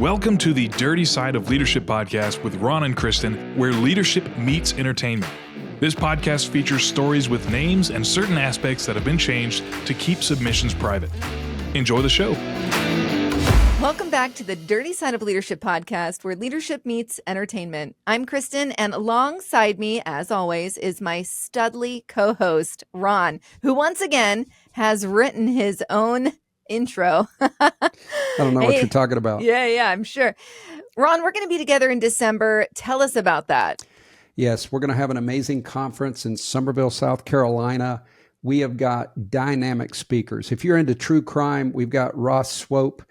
Welcome to the Dirty Side of Leadership podcast with Ron and Kristin, where leadership meets entertainment. This podcast features stories with names and certain aspects that have been changed to keep submissions private. Enjoy the show. Welcome back to the Dirty Side of Leadership podcast, where leadership meets entertainment. I'm Kristin, and alongside me, as always, is my studly co-host, Ron, who once again has written his own intro. I don't know what you're talking about. Yeah, I'm sure. Ron, we're going to be together in December. Tell us about that. Yes, we're going to have an amazing conference in Summerville, South Carolina. We have got dynamic speakers. If you're into true crime, we've got Ross Swope.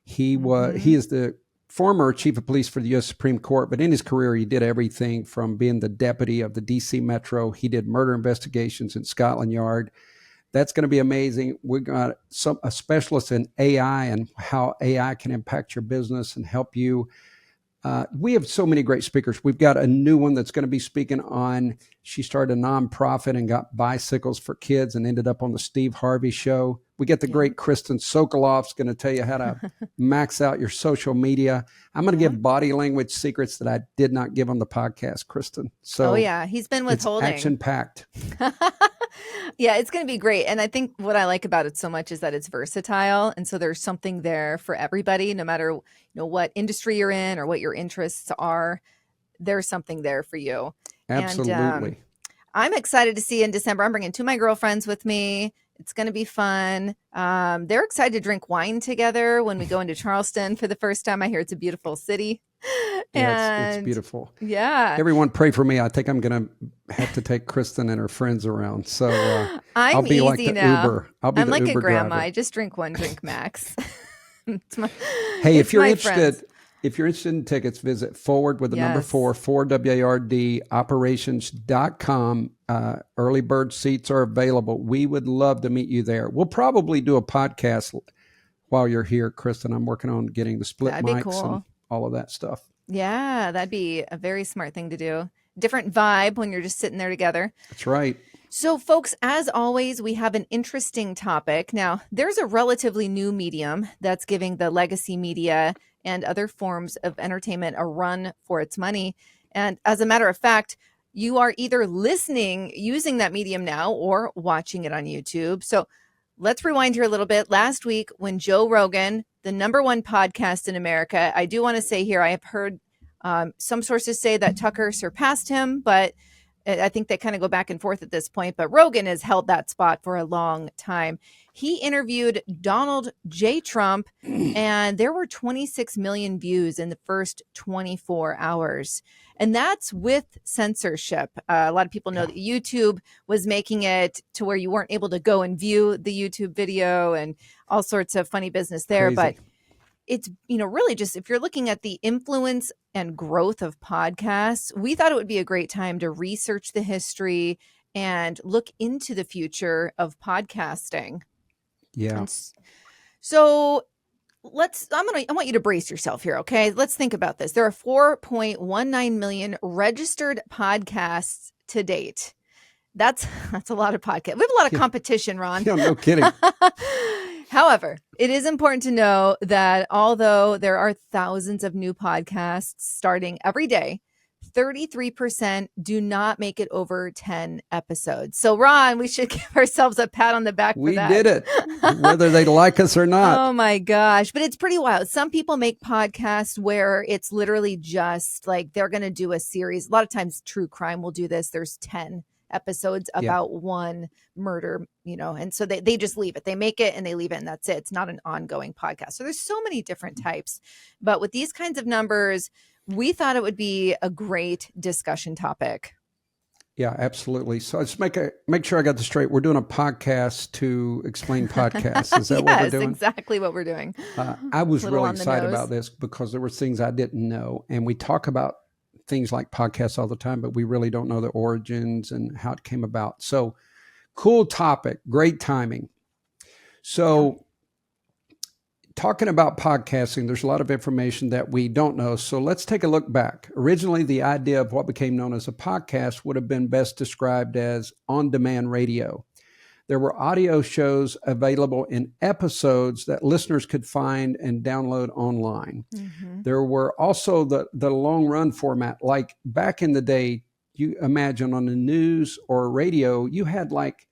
He is the former chief of police for the U.S. Supreme Court, but in his career, he did everything from being the deputy of the D.C. Metro. He did murder investigations in Scotland Yard. That's going to be amazing. We've got a specialist in AI and how AI can impact your business and help you. We have so many great speakers. We've got a new one that's going to be speaking on, she started a nonprofit and got bicycles for kids and ended up on the Steve Harvey show. We get the great Kristin Sokoloff's going to tell you how to max out your social media. I'm going to give body language secrets that I did not give on the podcast, Kristin. So he's been withholding. It's action-packed. Yeah, it's going to be great. And I think what I like about it so much is that it's versatile. And so there's something there for everybody, no matter what industry you're in or what your interests are. There's something there for you. Absolutely. And, I'm excited to see you in December. I'm bringing two of my girlfriends with me. It's going to be fun. They're excited to drink wine together when we go into Charleston for the first time. I hear it's a beautiful city. Yeah, it's beautiful. Yeah. Everyone pray for me. I think I'm going to have to take Kristin and her friends around. So I'll be easy like the now. Uber. I'll be I'm the like Uber a grandma. driver. I just drink one drink max. Hey, if you're friends. interested in tickets, visit forward with the number 4 WARD operations.com. Early bird seats are available. We would love to meet you there. We'll probably do a podcast while you're here, Kristin. I'm working on getting the split mics and all of that stuff. Yeah, that'd be a very smart thing to do. Different vibe when you're just sitting there together. That's right. So, folks, as always, we have an interesting topic. Now, there's a relatively new medium that's giving the legacy media and other forms of entertainment a run for its money. And as a matter of fact, you are either listening using that medium now or watching it on YouTube. So let's rewind here a little bit. Last week, when Joe Rogan, the #1 podcast in America, I do want to say here, I have heard some sources say that Tucker surpassed him, but I think they kind of go back and forth at this point. But Rogan has held that spot for a long time. He interviewed Donald J. Trump, and there were 26 million views in the first 24 hours. And that's with censorship. A lot of people know that YouTube was making it to where you weren't able to go and view the YouTube video and all sorts of funny business there. Crazy. But it's, really just if you're looking at the influence and growth of podcasts, we thought it would be a great time to research the history and look into the future of podcasting. Yeah. And so I want you to brace yourself here. Okay. Let's think about this. There are 4.19 million registered podcasts to date. That's a lot of podcasts. We have a lot of competition, Ron. Yeah, no kidding. However, it is important to know that although there are thousands of new podcasts starting every day, 33% do not make it over 10 episodes. So, Ron, we should give ourselves a pat on the back for that. We did it, whether they like us or not. Oh, my gosh. But it's pretty wild. Some people make podcasts where it's literally just like they're going to do a series. A lot of times true crime will do this. There's 10 episodes about one murder, and so they just leave it. They make it and they leave it and that's it. It's not an ongoing podcast. So there's so many different types. But with these kinds of numbers, we thought it would be a great discussion topic. Yeah, absolutely. So let's make sure I got this straight. We're doing a podcast to explain podcasts. Is that what we're doing? Yes, exactly what we're doing. I was really excited about this because there were things I didn't know. And we talk about things like podcasts all the time, but we really don't know the origins and how it came about. So cool topic, great timing. So talking about podcasting, there's a lot of information that we don't know. So let's take a look back. Originally, the idea of what became known as a podcast would have been best described as on-demand radio. There were audio shows available in episodes that listeners could find and download online. Mm-hmm. There were also the long run format. Like back in the day, you imagine on the news or radio, you had like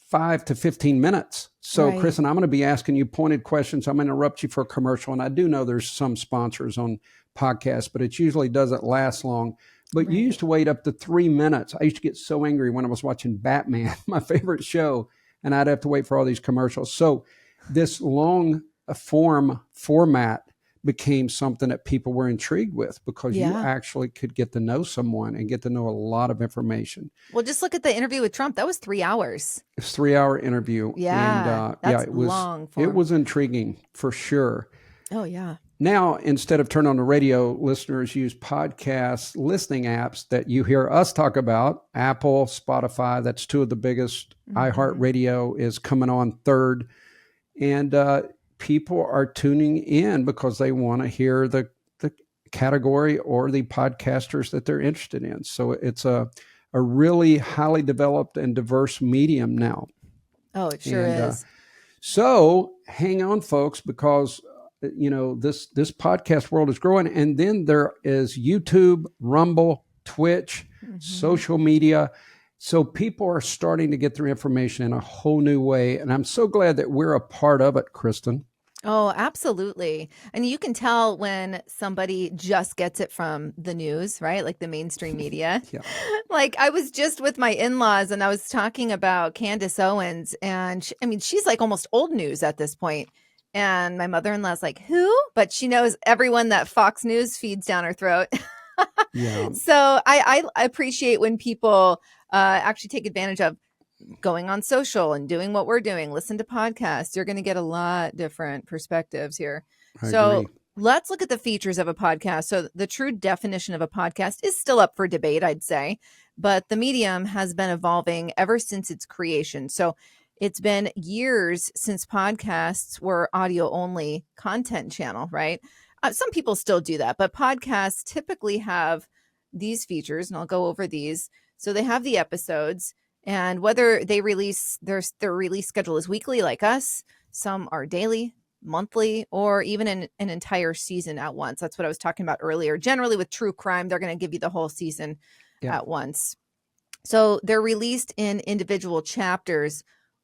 5 to 15 minutes. So, Right. Kristin, I'm going to be asking you pointed questions. I'm going to interrupt you for a commercial. And I do know there's some sponsors on podcasts, but it usually doesn't last long. But you used to wait up to 3 minutes. I used to get so angry when I was watching Batman, my favorite show, and I'd have to wait for all these commercials. So this long format became something that people were intrigued with because you actually could get to know someone and get to know a lot of information. Well, just look at the interview with Trump. That was 3 hours. It's a 3-hour interview. Yeah. And that's it was long form. It was intriguing for sure. Oh, yeah. Now, instead of turning on the radio, listeners use podcast listening apps that you hear us talk about. Apple, Spotify, that's two of the biggest. iHeartRadio is coming on third. And people are tuning in because they want to hear the category or the podcasters that they're interested in. So it's a really highly developed and diverse medium now. Oh, it sure is. So hang on, folks, because this podcast world is growing. And then there is YouTube, Rumble, Twitch, social media. So people are starting to get their information in a whole new way. And I'm so glad that we're a part of it, Kristin. Oh, absolutely. And you can tell when somebody just gets it from the news, right? Like the mainstream media. Yeah. Like I was just with my in-laws and I was talking about Candace Owens and she's like almost old news at this point. And my mother-in-law's like, who? But she knows everyone that Fox News feeds down her throat. Yeah. So I appreciate when people actually take advantage of going on social and doing what we're doing. Listen to podcasts. You're going to get a lot different perspectives here. I So agree. let's look at the features of a podcast. So the true definition of a podcast is still up for debate, I'd say, but the medium has been evolving ever since its creation. So it's been years since podcasts were audio only content channel, right? Some people still do that, but podcasts typically have these features, and I'll go over these. So they have the episodes, and whether they release their release schedule is weekly like us, some are daily, monthly, or even an entire season at once. That's what I was talking about earlier. Generally with true crime, they're going to give you the whole season at once. So they're released in individual chapters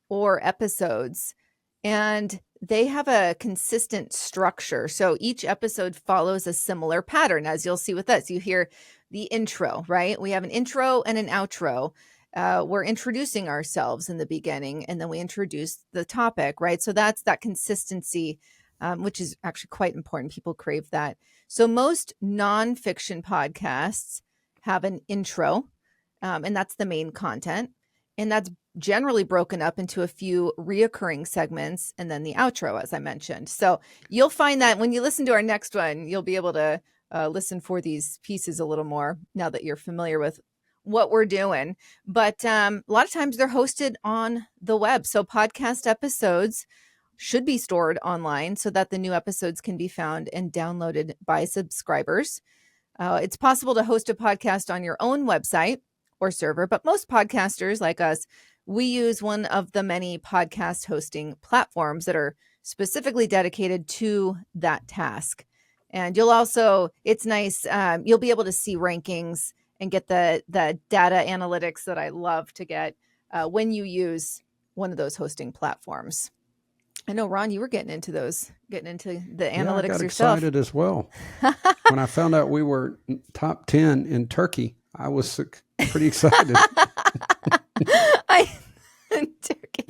or episodes, and they have a consistent structure. So each episode follows a similar pattern, as you'll see with us. You hear the intro, right? We have an intro and an outro. We're introducing ourselves in the beginning, and then we introduce the topic, right? So that's that consistency, which is actually quite important. People crave that. So most nonfiction podcasts have an intro, and that's the main content. And that's generally broken up into a few reoccurring segments and then the outro, as I mentioned. So you'll find that when you listen to our next one, you'll be able to listen for these pieces a little more now that you're familiar with what we're doing. But a lot of times they're hosted on the web. So podcast episodes should be stored online so that the new episodes can be found and downloaded by subscribers. It's possible to host a podcast on your own website or server, but most podcasters like us, we use one of the many podcast hosting platforms that are specifically dedicated to that task. And you'll also, it's nice, you'll be able to see rankings and get the data analytics that I love to get when you use one of those hosting platforms. I know, Ron, you were getting into the analytics I got yourself. Excited as well. When I found out we were top 10 in Turkey, I was pretty excited. Turkey.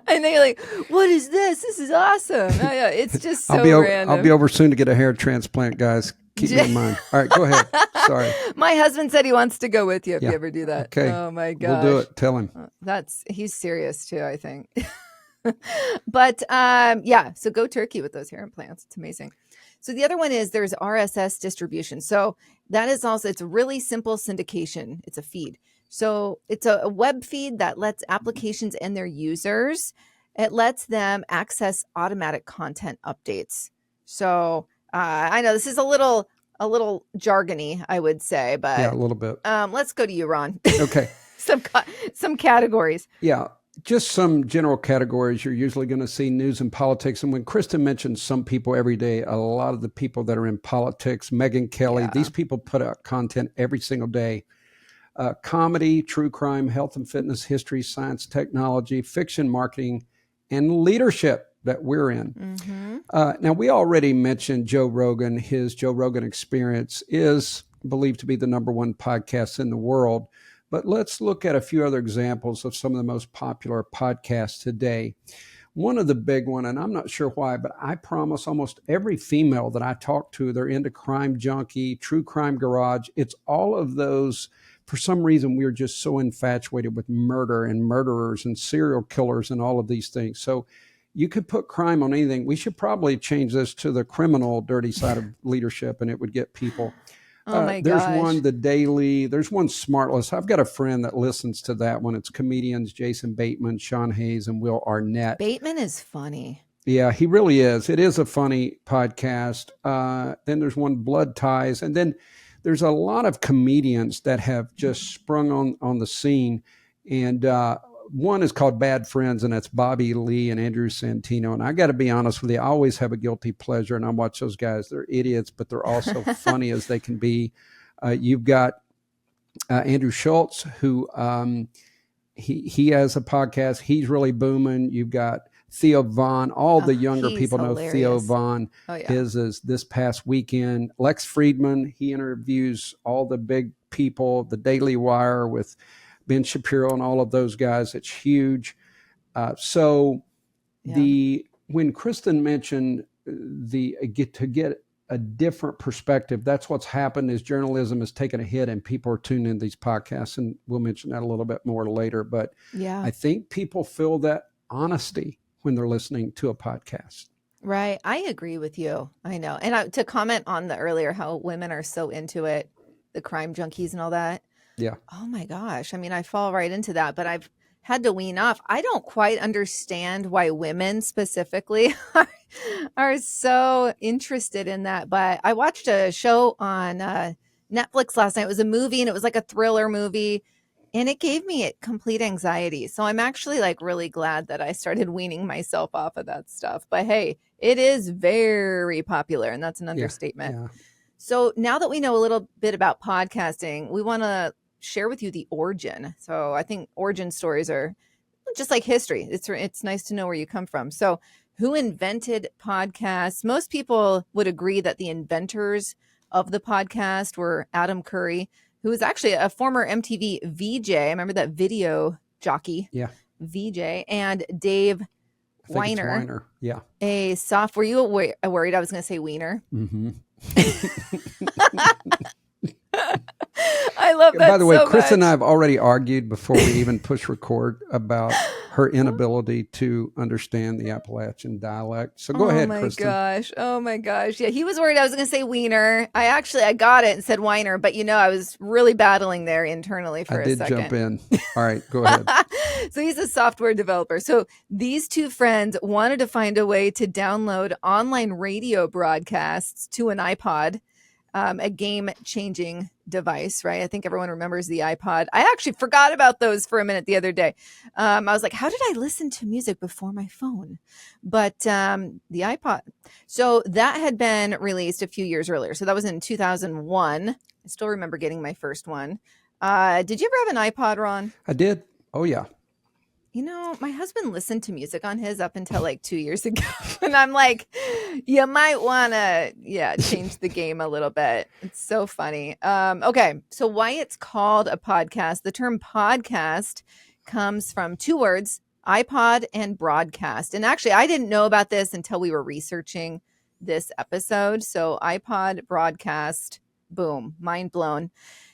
And they're like, what is this? This is awesome. It's just so random. I'll be over soon to get a hair transplant, guys. Keep me in mind. All right, go ahead. Sorry. My husband said he wants to go with you if you ever do that. Okay. Oh my gosh. We'll do it. Tell him. He's serious too, I think. But so go Turkey with those hair implants. It's amazing. So the other one is there's RSS distribution. So that is also, it's a really simple syndication. It's a feed. So it's a web feed that lets applications and their users, it lets them access automatic content updates. So I know this is a little jargony, I would say, but yeah, a little bit. Let's go to you, Ron. Okay. Some categories. Yeah. just some general categories. You're usually going to see news and politics. And when Kristin mentions some people every day, a lot of the people that are in politics, Megyn Kelly, these people put out content every single day. Comedy, true crime, health and fitness, history, science, technology, fiction, marketing, and leadership that we're in. Now, we already mentioned Joe Rogan. His Joe Rogan Experience is believed to be the #1 podcast in the world. But let's look at a few other examples of some of the most popular podcasts today. One of the big one, and I'm not sure why, but I promise almost every female that I talk to, they're into Crime Junkie, True Crime Garage. It's all of those. For some reason, we're just so infatuated with murder and murderers and serial killers and all of these things. So you could put crime on anything. We should probably change this to the criminal dirty side of leadership, and it would get people. Oh my There's gosh. one, The Daily. There's one, Smartless. I've got a friend that listens to that one. It's comedians Jason Bateman, Sean Hayes, and Will Arnett. Bateman is funny. Yeah, he really is. It is a funny podcast. Then there's one, Blood Ties. And then there's a lot of comedians that have just sprung on the scene. And one is called Bad Friends, and that's Bobby Lee and Andrew Santino. And I got to be honest with you, I always have a guilty pleasure, and I watch those guys. They're idiots, but they're also funny as they can be. You've got Andrew Schultz, who he has a podcast. He's really booming. You've got Theo Vaughn. All the younger people know Theo Vaughn. His is this past weekend. Lex Friedman, he interviews all the big people, the Daily Wire with Ben Shapiro and all of those guys. It's huge. When Kristin mentioned to get a different perspective, that's what's happened is journalism has taken a hit and people are tuning in these podcasts, and we'll mention that a little bit more later. But I think people feel that honesty when they're listening to a podcast. Right. I agree with you. I know. And to comment on the earlier, how women are so into it, the crime junkies and all that. Yeah. Oh my gosh. I mean, I fall right into that, but I've had to wean off. I don't quite understand why women specifically are so interested in that. But I watched a show on Netflix last night. It was a movie, and it was like a thriller movie, and it gave me complete anxiety. So I'm actually like really glad that I started weaning myself off of that stuff. But hey, it is very popular, and that's an understatement. Yeah. So now that we know a little bit about podcasting, we want to share with you the origin. So I think origin stories are just like history. It's nice to know where you come from. So who invented podcasts? Most people would agree that the inventors of the podcast were Adam Curry, who was actually a former MTV VJ. I remember that video jockey. Yeah. VJ, and Dave Weiner. Yeah. Were you worried I was going to say Wiener? Mm-hmm. I love that. By the way, so Kristin much. and I have already argued before we even push record about her inability to understand the Appalachian dialect. So go ahead, Kristin. Oh my gosh. Yeah, he was worried I was going to say Wiener. I got it and said Weiner, but I was really battling there internally for a second. I did jump in. All right, go ahead. So he's a software developer. So these two friends wanted to find a way to download online radio broadcasts to an iPod. A game-changing device, right? I think everyone remembers the iPod. I actually forgot about those for a minute the other day. I was like, how did I listen to music before my phone? But the iPod. So that had been released a few years earlier. So that was in 2001. I still remember getting my first one. Did you ever have an iPod, Ron? I did. Oh, yeah. My husband listened to music on his up until like 2 years ago. And I'm like, you might want to, change the game a little bit. It's so funny. Okay. So why it's called a podcast. The term podcast comes from two words, iPod and broadcast. And actually, I didn't know about this until we were researching this episode. So iPod, broadcast, boom, mind blown.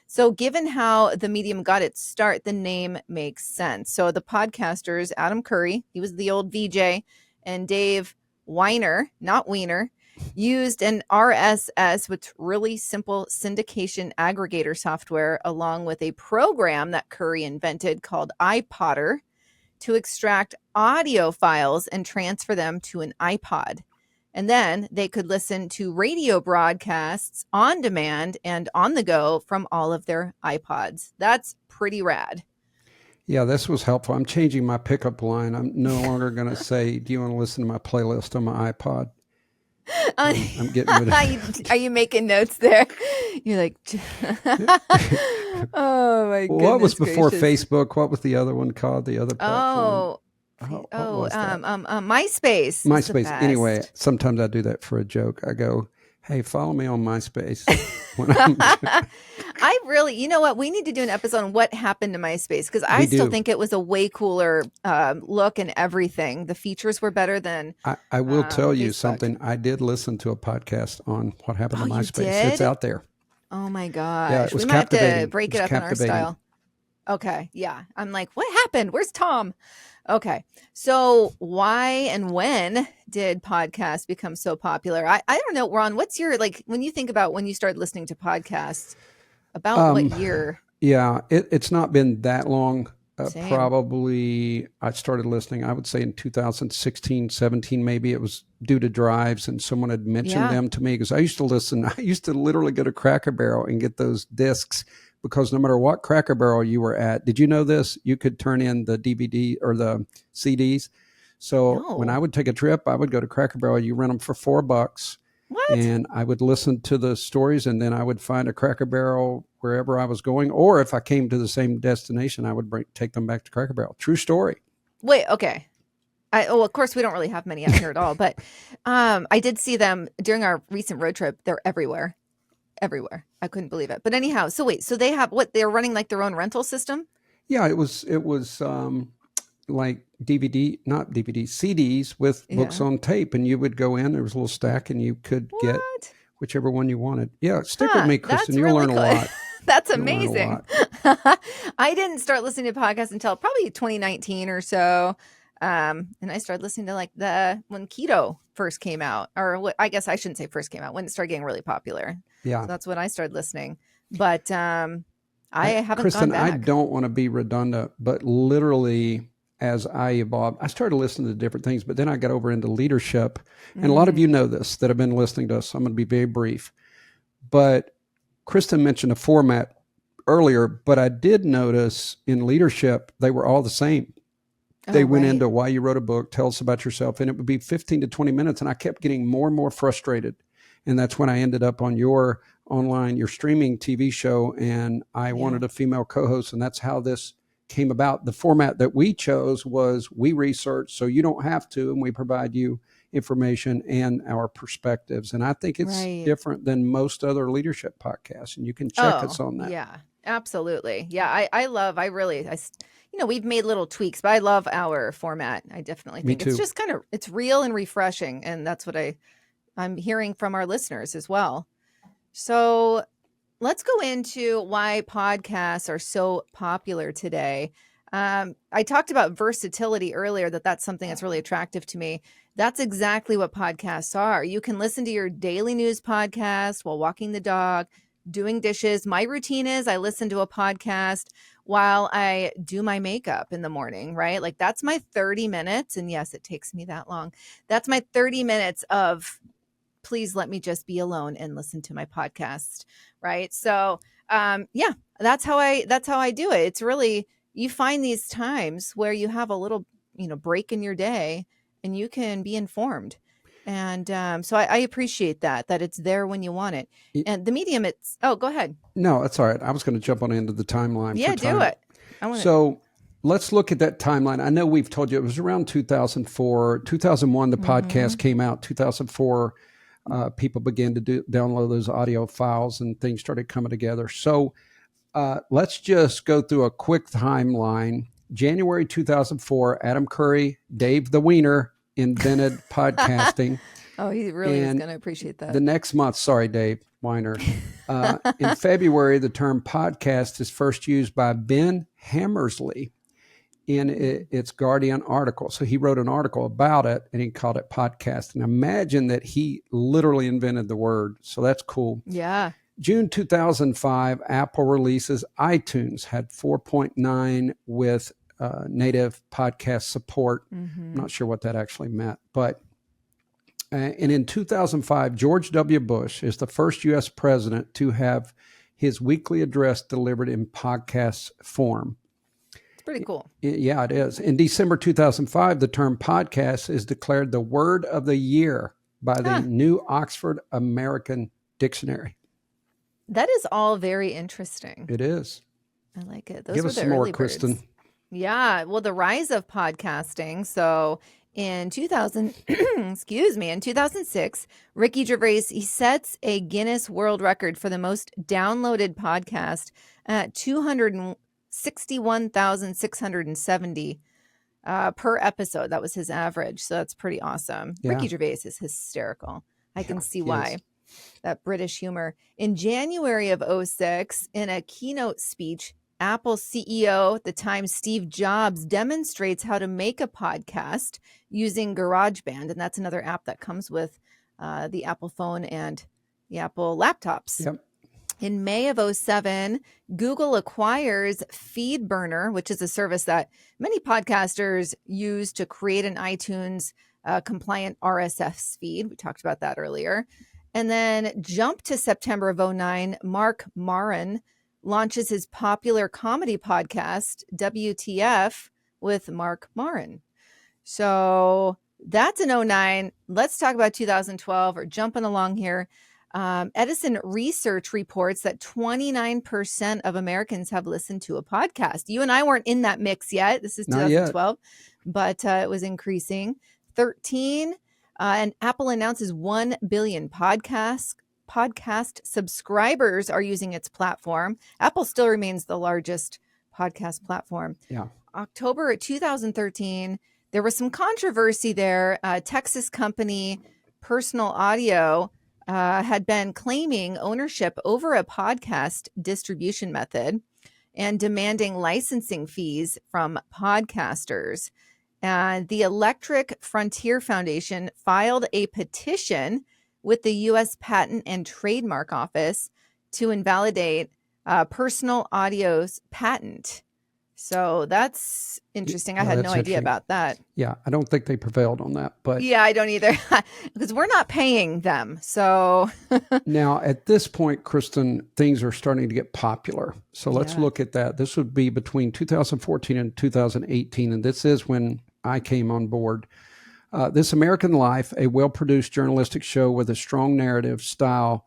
So given how the medium got its start, the name makes sense. So the podcasters, Adam Curry, he was the old VJ, and Dave Weiner, not Wiener, used an RSS, which really simple syndication aggregator software, along with a program that Curry invented called iPodder to extract audio files and transfer them to an iPod. And then they could listen to radio broadcasts on demand and on the go from all of their iPods. That's pretty rad. Yeah, this was helpful. I'm changing my pickup line. I'm no longer going to say, do you want to listen to my playlist on my iPod? I'm getting rid of Are you making notes there? You're like, oh my goodness. What was before gracious. Facebook? What was the other one called? The other platform? What was that? MySpace. Is the MySpace. best. Anyway, sometimes I do that for a joke. I go, hey, follow me on MySpace. I really, you know what? We need to do an episode on what happened to MySpace, because I We still do. think it was a way cooler look and everything. The features were better than I will tell you Facebook. something. I did listen to a podcast on what happened to Oh, you MySpace. did? It's out there. Oh my gosh. Yeah, it was We might have to captivating. break It it was up in our captivating. style. Okay. Yeah. I'm like, what happened? Where's Tom? Okay. So why and when did podcasts become so popular? I don't know, Ron, what's your, like, when you think about when you started listening to podcasts, about what year? Yeah, it's not been that long. Same. Probably I started listening, I would say in 2016, 17, maybe. It was due to drives and someone had mentioned them to me, because I used to listen. I used to literally go to Cracker Barrel and get those discs, because no matter what Cracker Barrel you were at, did you know this? You could turn in the DVD or the CDs. So when I No. would take a trip, I would go to Cracker Barrel. You rent them for $4. What? And I would listen to the stories, and then I would find a Cracker Barrel wherever I was going. Or if I came to the same destination, I would take them back to Cracker Barrel. True story. Wait, okay. Of course, we don't really have many out here at all, but I did see them during our recent road trip. They're everywhere. Everywhere. I couldn't believe it. But anyhow, so wait, so they have what? They're running like their own rental system? Yeah, it was like not DVD, CDs with books on tape, and you would go in. There was a little stack, and you could get What? whichever one you wanted. Yeah, stick with me, Kristin. That's You'll really learn cool. a lot. That's You'll learn a amazing. lot. I didn't start listening to podcasts until probably 2019 or so. And I started listening to like when keto first came out, or what, I guess I shouldn't say first came out, when it started getting really popular. Yeah. So that's when I started listening. But I haven't Kristin, gone back. I don't want to be redundant, but literally as I evolved, I started listening to different things, but then I got over into leadership. And a lot of you know this that have been listening to us. So I'm going to be very brief. But Kristin mentioned a format earlier, but I did notice in leadership, they were all the same. They went into why you wrote a book, tell us about yourself, and it would be 15 to 20 minutes. And I kept getting more and more frustrated. And that's when I ended up on your streaming TV show, and I wanted a female co-host, and that's how this came about. The format that we chose was we research, so you don't have to, and we provide you information and our perspectives. And I think it's different than most other leadership podcasts, and you can check us on that. Yeah, absolutely. Yeah, we've made little tweaks, but I love our format. I definitely think it's just it's real and refreshing. And that's what I'm hearing from our listeners as well. So let's go into why podcasts are so popular today. I talked about versatility earlier, that's something that's really attractive to me. That's exactly what podcasts are. You can listen to your daily news podcast while walking the dog, doing dishes. My routine is I listen to a podcast while I do my makeup in the morning, right? Like that's my 30 minutes. And yes, it takes me that long. That's my 30 minutes of please let me just be alone and listen to my podcast. Right. So, that's how I do it. It's really, you find these times where you have a little, break in your day and you can be informed. And so I appreciate that it's there when you want it. And the medium, go ahead. No, that's all right. I was going to jump on into the timeline. Yeah, do it. So let's look at that timeline. I know we've told you it was around 2004, 2001, the podcast came out, 2004. People began to download those audio files and things started coming together. So let's just go through a quick timeline. January 2004, Adam Curry, Dave the Wiener, invented podcasting. Oh, he really is going to appreciate that. The next month, sorry, Dave Weiner. In February, the term podcast is first used by Ben Hammersley in its Guardian article. So he wrote an article about it and he called it podcast. And imagine that he literally invented the word. So that's cool. Yeah. June 2005, Apple releases iTunes, had 4.9 with native podcast support. I'm not sure what that actually meant, but and in 2005, George W. Bush is the first U.S. president to have his weekly address delivered in podcast form. Pretty cool. Yeah, it is. In December 2005, the term podcast is declared the word of the year by the New Oxford American Dictionary. That is all very interesting. It is. I like it. Those Give were us the some more, early birds. Kristin. Yeah. Well, the rise of podcasting. So in 2000, excuse me, in 2006, Ricky Gervais, he sets a Guinness World Record for the most downloaded podcast at 261,670 per episode. That was his average. So that's pretty awesome. Yeah. Ricky Gervais is hysterical. I can see why. Is. That British humor. In January of 2006, in a keynote speech, Apple CEO at the time, Steve Jobs, demonstrates how to make a podcast using GarageBand. And that's another app that comes with the Apple phone and the Apple laptops. Yep. In May of 2007, Google acquires FeedBurner, which is a service that many podcasters use to create an iTunes compliant RSS feed. We talked about that earlier. And then jump to September of 2009, Mark Maron launches his popular comedy podcast, WTF, with Mark Maron. So that's in 2009. Let's talk about 2012. We're jumping along here. Edison Research reports that 29% of Americans have listened to a podcast. You and I weren't in that mix yet. This is 2012, but it was increasing. 13, and Apple announces 1 billion podcast subscribers are using its platform. Apple still remains the largest podcast platform. Yeah. October 2013, there was some controversy there. Texas company Personal Audio had been claiming ownership over a podcast distribution method and demanding licensing fees from podcasters. And the Electric Frontier Foundation filed a petition with the U.S. Patent and Trademark Office to invalidate Personal Audio's patent. So that's interesting. I had no idea about that. Yeah, I don't think they prevailed on that. But yeah, I don't either, because we're not paying them. So now at this point, Kristin, things are starting to get popular. So let's look at that. This would be between 2014 and 2018, and this is when I came on board. This American Life, a well-produced journalistic show with a strong narrative style,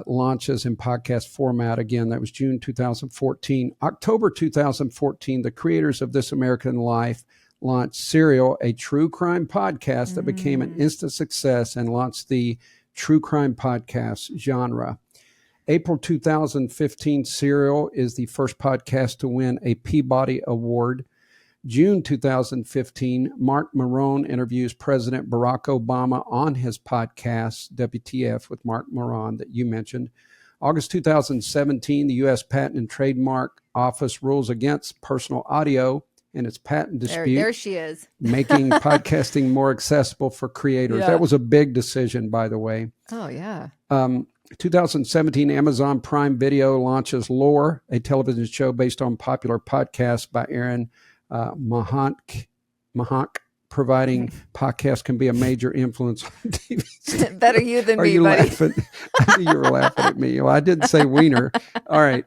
launches in podcast format. Again, that was June 2014. October 2014, the creators of This American Life launched Serial, a true crime podcast that became an instant success and launched the true crime podcast genre. April 2015, Serial is the first podcast to win a Peabody Award. June 2015, Mark Maron interviews President Barack Obama on his podcast, WTF, with Mark Maron that you mentioned. August 2017, the U.S. Patent and Trademark Office rules against Personal Audio in its patent dispute. There she is. Making podcasting more accessible for creators. That was a big decision, by the way. Oh, yeah. 2017, Amazon Prime Video launches Lore, a television show based on popular podcasts by Aaron Mahonk, providing podcasts can be a major influence on TV. Better you than me, you buddy. Laughing? You were laughing at me. Well, I didn't say wiener. All right.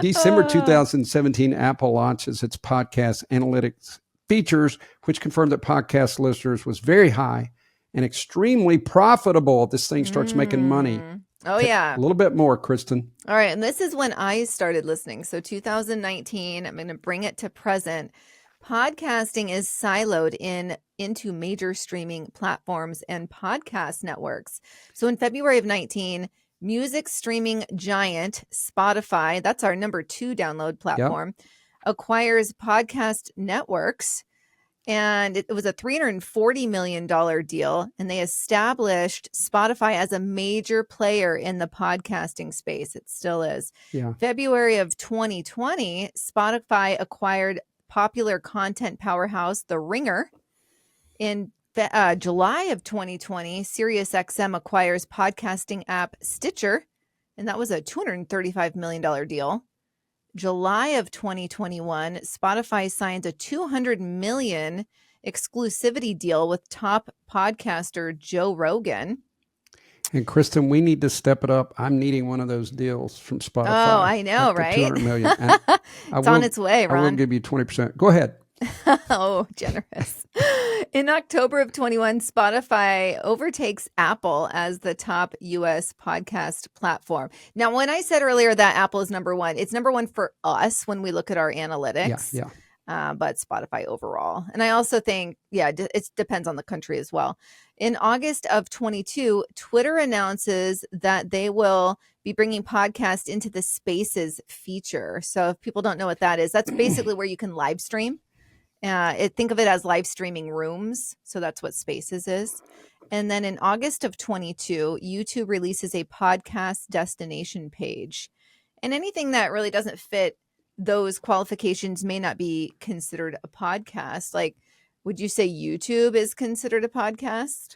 December 2017, Apple launches its podcast analytics features, which confirmed that podcast listeners was very high and extremely profitable. This thing starts making money. Oh, yeah. A little bit more, Kristin. All right. And this is when I started listening. So 2019, I'm going to bring it to present. Podcasting is siloed into major streaming platforms and podcast networks. So in February of 19, music streaming giant Spotify, that's our number 2 download platform, acquires podcast networks. And it was a $340 million deal. And they established Spotify as a major player in the podcasting space. It still is. Yeah. February of 2020, Spotify acquired popular content powerhouse, The Ringer. In July of 2020, SiriusXM acquires podcasting app Stitcher. And that was a $235 million deal. July of 2021, Spotify signs a $200 million exclusivity deal with top podcaster Joe Rogan. And Kristin, we need to step it up. I'm needing one of those deals from Spotify. Oh, I know, up to right? 200 million. And It's on its way, I will Ron. give you 20%. Go ahead. Oh, generous. In October of 21, Spotify overtakes Apple as the top US podcast platform. Now, when I said earlier that Apple is number one, it's number one for us when we look at our analytics. Yeah. But Spotify overall. And I also think, it depends on the country as well. In August of 22, Twitter announces that they will be bringing podcast into the Spaces feature. So if people don't know what that is, that's basically where you can live stream. Think of it as live streaming rooms. So that's what Spaces is. And then in August of 22, YouTube releases a podcast destination page. And anything that really doesn't fit those qualifications may not be considered a podcast. Like, would you say YouTube is considered a podcast?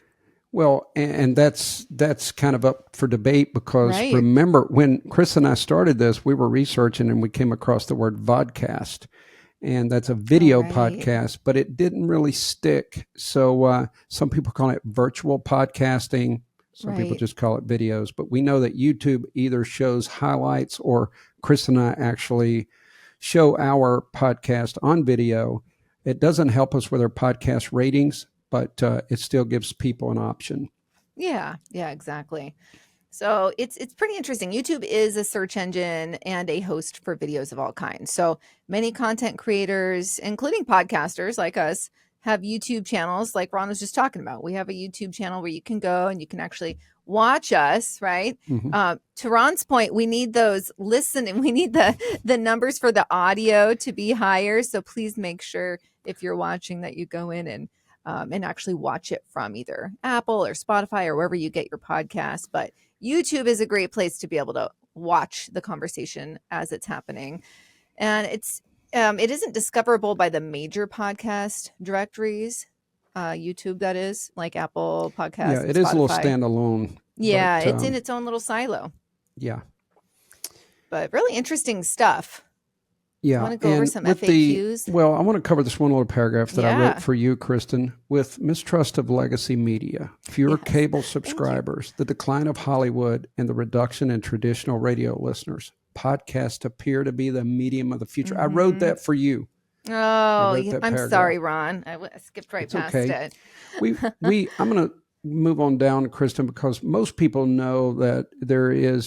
Well, and that's kind of up for debate because Right. remember when Chris and I started this, we were researching and we came across the word vodcast. And that's a video podcast, but it didn't really stick. So some people call it virtual podcasting. Some people just call it videos. But we know that YouTube either shows highlights or Chris and I actually show our podcast on video. It doesn't help us with our podcast ratings, but it still gives people an option. Yeah, exactly. So it's pretty interesting. YouTube is a search engine and a host for videos of all kinds. So many content creators, including podcasters like us, have YouTube channels like Ron was just talking about. We have a YouTube channel where you can go and you can actually watch us, right? Mm-hmm. To Ron's point, we need those listening. We need the numbers for the audio to be higher. So please make sure if you're watching that you go in and actually watch it from either Apple or Spotify or wherever you get your podcast. But YouTube is a great place to be able to watch the conversation as it's happening. And it isn't discoverable by the major podcast directories, YouTube that is, like Apple Podcasts. Yeah, it is a little standalone. Yeah, but, it's in its own little silo. Yeah. But really interesting stuff. Yeah. I want to go over some FAQs. Well, I want to cover this one little paragraph that I wrote for you, Kristin. With mistrust of legacy media, fewer cable subscribers, the decline of Hollywood, and the reduction in traditional radio listeners, podcasts appear to be the medium of the future. Mm-hmm. I wrote that for you. Oh, I'm sorry, Ron. I skipped past it. I'm going to move on down, Kristin, because most people know that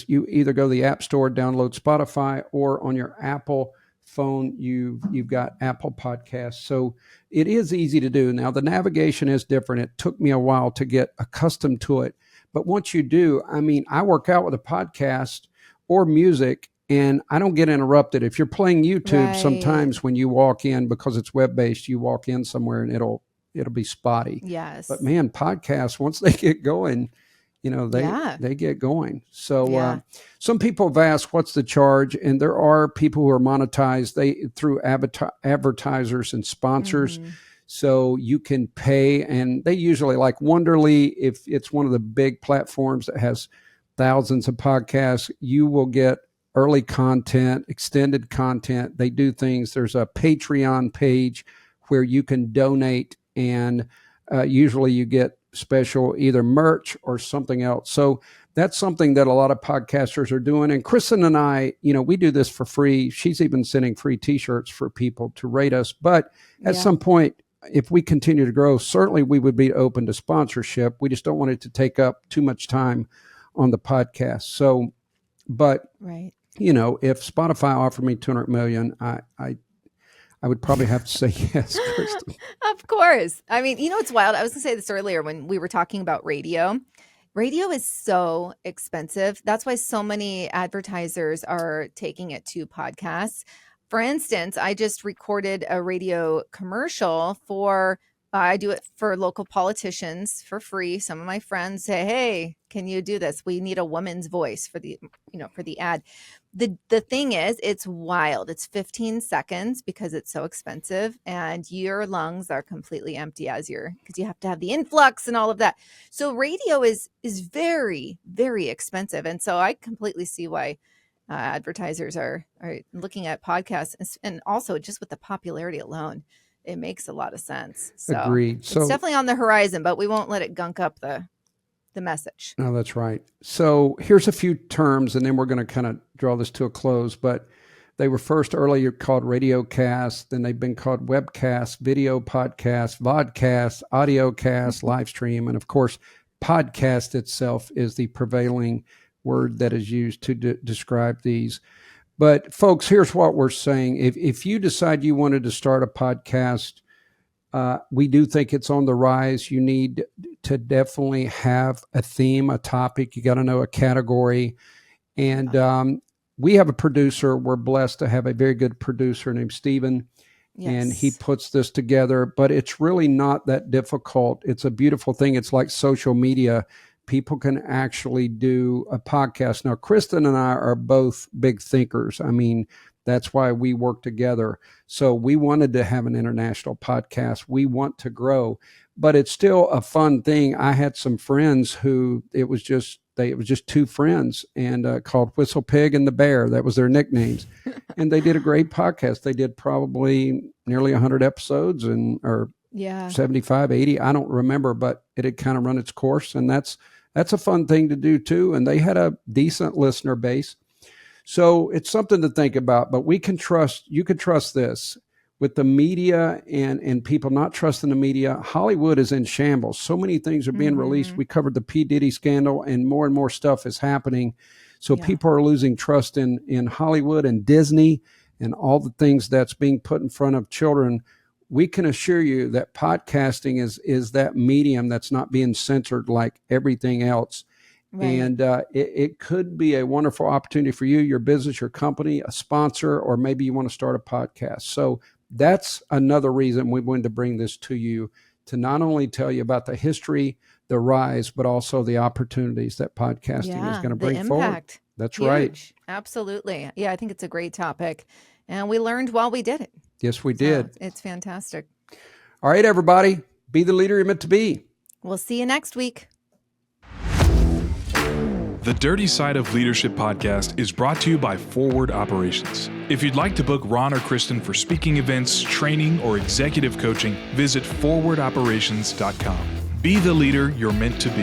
you either go to the App Store, download Spotify, or on your Apple phone, you've got Apple Podcasts. So it is easy to do. Now, the navigation is different. It took me a while to get accustomed to it. But once you do, I work out with a podcast or music, and I don't get interrupted. If you're playing YouTube, sometimes when you walk in, because it's web-based, you walk in somewhere and it'll be spotty. Yes. But man, podcasts, once they get going, they get going. So some people have asked, what's the charge? And there are people who are monetized through advertisers and sponsors. Mm-hmm. So you can pay, and they usually, like Wonderly, if it's one of the big platforms that has thousands of podcasts, you will get early content, extended content. They do things. There's a Patreon page where you can donate, and usually you get special either merch or something else. So that's something that a lot of podcasters are doing. And Kristin and I, we do this for free. She's even sending free t-shirts for people to rate us. But at some point, if we continue to grow, certainly we would be open to sponsorship. We just don't want it to take up too much time on the podcast. So, but, if Spotify offered me 200 million, I would probably have to say yes, Kristin. Of course. It's wild. I was going to say this earlier when we were talking about radio. Radio is so expensive. That's why so many advertisers are taking it to podcasts. For instance, I just recorded a radio commercial for, I do it for local politicians for free. Some of my friends say, hey, can you do this? We need a woman's voice for the ad. The thing is, it's wild. It's 15 seconds because it's so expensive, and your lungs are completely empty because you have to have the influx and all of that. So radio is very, very expensive. And so I completely see why advertisers are looking at podcasts, and also just with the popularity alone, it makes a lot of sense. So agreed. It's definitely on the horizon, but we won't let it gunk up the the message. No, that's right. So here's a few terms, and then we're going to kind of draw this to a close. But they were first earlier called radiocast, then they've been called webcast, video podcast, vodcast, audiocast, live stream, and of course, podcast itself is the prevailing word that is used to describe these. But folks, here's what we're saying. If you decide you wanted to start a podcast, we do think it's on the rise. You need to definitely have a theme, a topic. You got to know a category. And we have a producer. We're blessed to have a very good producer named Stephen. Yes. And he puts this together, but it's really not that difficult. It's a beautiful thing. It's like social media. People can actually do a podcast. Now, Kristin and I are both big thinkers. I mean, that's why we work together. So we wanted to have an international podcast. We want to grow, but it's still a fun thing. I had some friends who it was just two friends and called Whistle Pig and the Bear. That was their nicknames. And they did a great podcast. They did probably nearly 100 episodes or 75, 80. I don't remember, but it had kind of run its course. And that's a fun thing to do too. And they had a decent listener base. So it's something to think about, but you can trust this with the media and people not trusting the media. Hollywood is in shambles. So many things are being released. We covered the P. Diddy scandal and more stuff is happening. So people are losing trust in Hollywood and Disney and all the things that's being put in front of children. We can assure you that podcasting is that medium that's not being censored like everything else. Right. And it could be a wonderful opportunity for you, your business, your company, a sponsor, or maybe you want to start a podcast. So that's another reason we wanted to bring this to you, to not only tell you about the history, the rise, but also the opportunities that podcasting is going to bring forward. That's huge. Right. Absolutely. Yeah, I think it's a great topic. And we learned while we did it. Yes, we did. It's fantastic. All right, everybody. Be the leader you're meant to be. We'll see you next week. The Dirty Side of Leadership podcast is brought to you by Forward Operations. If you'd like to book Ron or Kristin for speaking events, training, or executive coaching, visit forwardoperations.com. Be the leader you're meant to be.